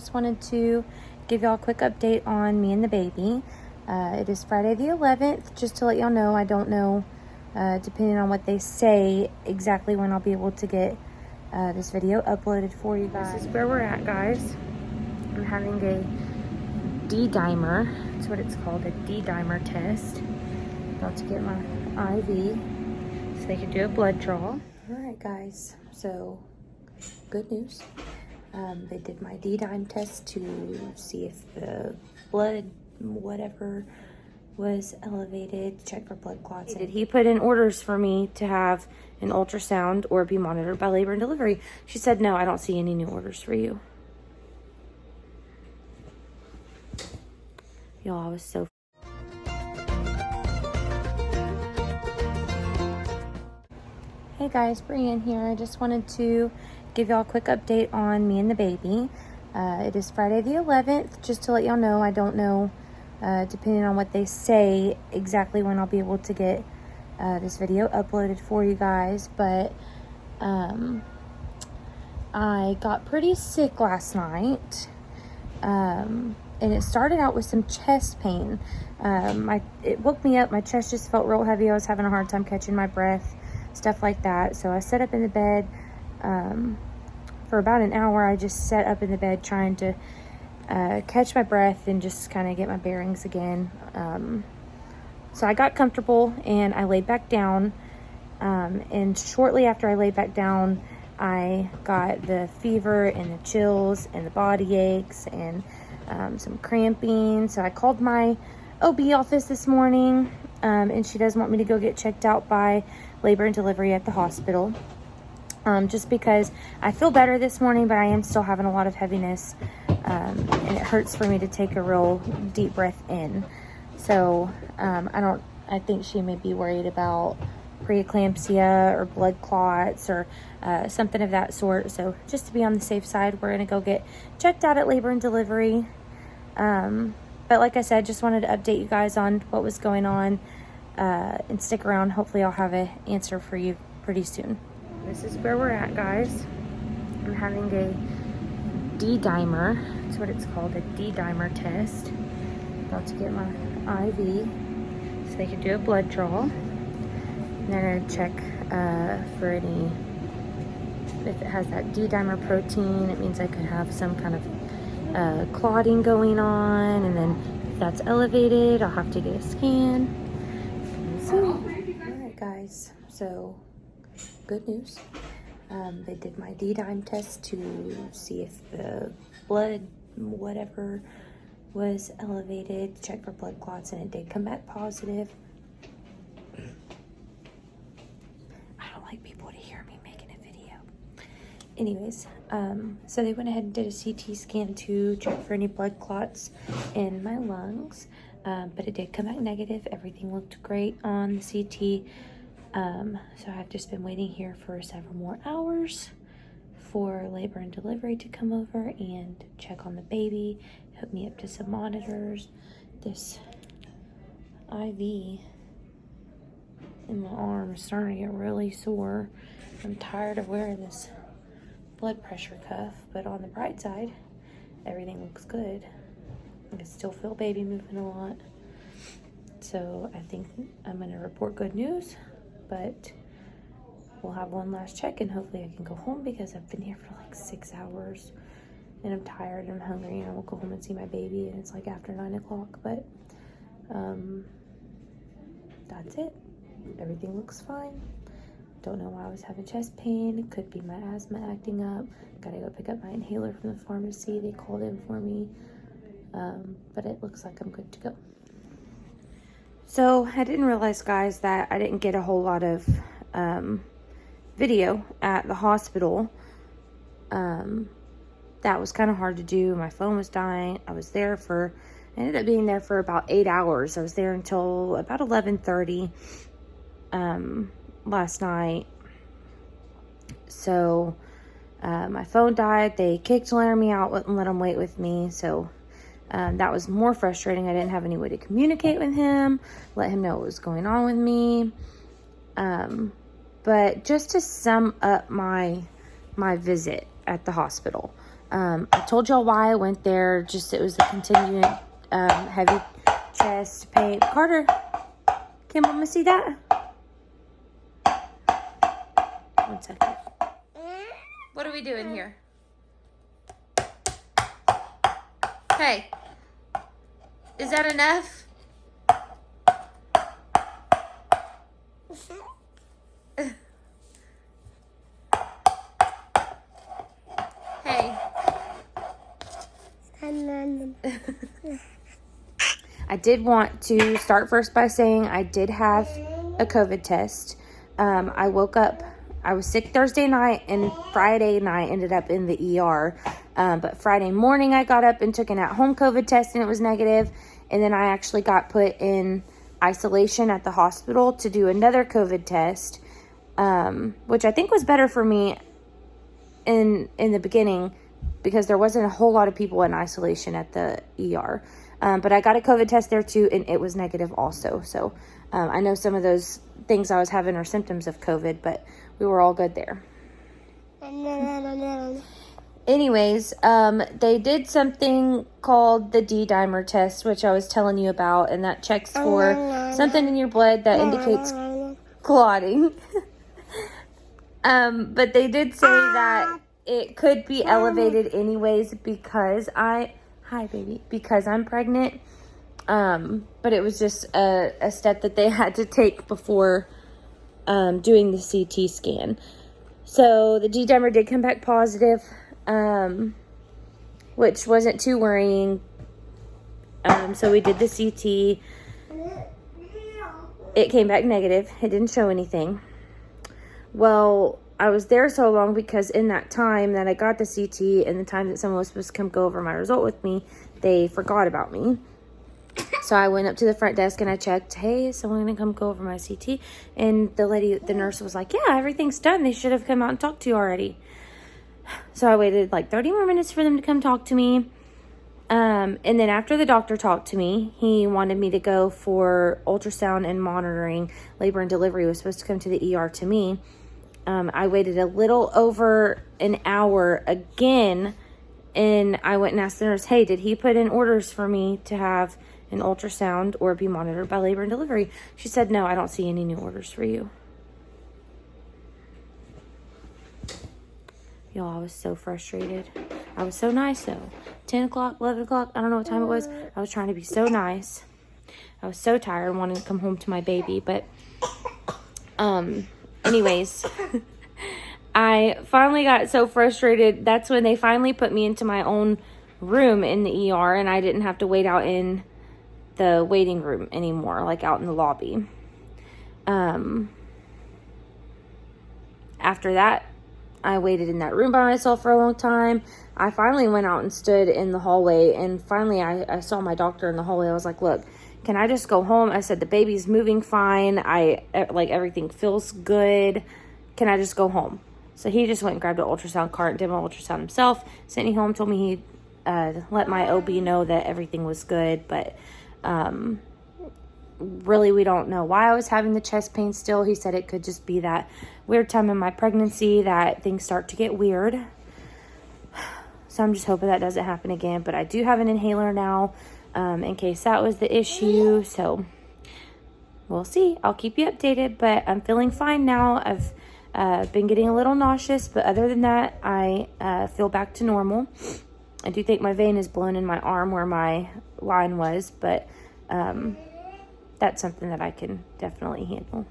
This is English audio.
just wanted to give y'all a quick update on me and the baby. It is Friday the 11th. Just to let y'all know, I don't know, depending on what they say, exactly when I'll be able to get this video uploaded for you guys. This is where we're at, guys. I'm having a D-dimer. That's what it's called, a D-dimer test. About to get my IV so they can do a blood draw. All right, guys. So, good news. They did my D-dime test to see if the blood, whatever, was elevated, check for blood clots. He put in orders for me to have an ultrasound or be monitored by labor and delivery. She said, no, I don't see any new orders for you. Y'all, I was so... Hey guys, Brianne here. I just wanted to give y'all a quick update on me and the baby. It is Friday the 11th. Just to let y'all know, I don't know, depending on what they say, exactly when I'll be able to get this video uploaded for you guys. But I got pretty sick last night. And it started out with some chest pain. It woke me up. My chest just felt real heavy. I was having a hard time catching my breath, stuff like that. So I sat up in the bed for about an hour. I just sat up in the bed trying to catch my breath and just kind of get my bearings again. So I got comfortable and I laid back down. And shortly after I laid back down, I got the fever and the chills and the body aches and some cramping. So I called my OB office this morning, and she does want me to go get checked out by labor and delivery at the hospital. Just because I feel better this morning, but I am still having a lot of heaviness, and it hurts for me to take a real deep breath in. So I think she may be worried about preeclampsia or blood clots or something of that sort. So just to be on the safe side, we're gonna go get checked out at labor and delivery. But like I said, just wanted to update you guys on what was going on, and stick around. Hopefully I'll have an answer for you pretty soon. This is where we're at, guys. I'm having a D-dimer. That's what it's called, a D-dimer test. About to get my IV so they can do a blood draw. And they're gonna check for any, if it has that D-dimer protein, it means I could have some kind of clotting going on, and then if that's elevated, I'll have to get a scan. All right, guys, so good news. They did my D-dime test to see if the blood, whatever, was elevated, check for blood clots, and it did come back positive. I don't like people to hear me making a video. Anyways, so they went ahead and did a CT scan to check for any blood clots in my lungs, but it did come back negative. Everything looked great on the CT. So I've just been waiting here for several more hours for labor and delivery to come over and check on the baby, hook me up to some monitors. This IV in my arm is starting to get really sore. I'm tired of wearing this blood pressure cuff, but on the bright side, everything looks good. I can still feel baby moving a lot. So I think I'm gonna report good news, but we'll have one last check and hopefully I can go home because I've been here for like 6 hours and I'm tired and I'm hungry, and I will go home and see my baby, and it's like after 9 o'clock, but that's it. Everything looks fine. Don't know why I was having chest pain. It could be my asthma acting up. Gotta go pick up my inhaler from the pharmacy. They called in for me, but it looks like I'm good to go. So I didn't realize, guys, that I didn't get a whole lot of video at the hospital. That was kind of hard to do. My phone was dying. I ended up being there for about 8 hours. I was there until about 11:30 last night. So my phone died. They kicked Laramie out, wouldn't let him wait with me. So that was more frustrating. I didn't have any way to communicate with him, let him know what was going on with me. But just to sum up my visit at the hospital, I told y'all why I went there. Just it was a continuing heavy chest pain. Carter, can Mama see that? 1 second. What are we doing here? Hey, is that enough? Hey. I did want to start first by saying I did have a COVID test. I woke up, I was sick Thursday night, and Friday night ended up in the ER. But Friday morning I got up and took an at-home COVID test and it was negative. And then I actually got put in isolation at the hospital to do another COVID test, which I think was better for me in the beginning because there wasn't a whole lot of people in isolation at the ER. But I got a COVID test there too, and it was negative also. So I know some of those things I was having are symptoms of COVID, but we were all good there. Anyways, they did something called the D-dimer test, which I was telling you about, and that checks for something in your blood that indicates clotting. But they did say that it could be elevated anyways because because I'm pregnant. But it was just a step that they had to take before doing the CT scan. So the D-dimer did come back positive, which wasn't too worrying. So we did the CT. It came back negative. It didn't show anything. Well, I was there so long because in that time that I got the CT and the time that someone was supposed to come go over my result with me, they forgot about me. So I went up to the front desk and I checked, hey, is someone going to come go over my CT? And the nurse was like, yeah, everything's done. They should have come out and talked to you already. So I waited like 30 more minutes for them to come talk to me. And then after the doctor talked to me, he wanted me to go for ultrasound and monitoring. Labor and delivery was supposed to come to the ER to me. I waited a little over an hour again, and I went and asked the nurse, hey, did he put in orders for me to have an ultrasound or be monitored by labor and delivery? She said, no, I don't see any new orders for you. Y'all, I was so frustrated. I was so nice, though. 10 o'clock, 11 o'clock, I don't know what time it was. I was trying to be so nice. I was so tired and wanted to come home to my baby, but, anyways, I finally got so frustrated. That's when they finally put me into my own room in the ER, and I didn't have to wait out in the waiting room anymore, like out in the lobby. After that, I waited in that room by myself for a long time. I finally went out and stood in the hallway, and finally I saw my doctor in the hallway. I was like, look, can I just go home? I said, the baby's moving fine. Everything feels good. Can I just go home? So he just went and grabbed an ultrasound cart, did my ultrasound himself, sent me home, told me he'd let my OB know that everything was good. But really, we don't know why I was having the chest pain still. He said it could just be that weird time in my pregnancy that things start to get weird. So I'm just hoping that doesn't happen again. But I do have an inhaler now in case that was the issue. So we'll see. I'll keep you updated. But I'm feeling fine now. I've been getting a little nauseous. But other than that, I feel back to normal. I do think my vein is blown in my arm where my line was. But that's something that I can definitely handle.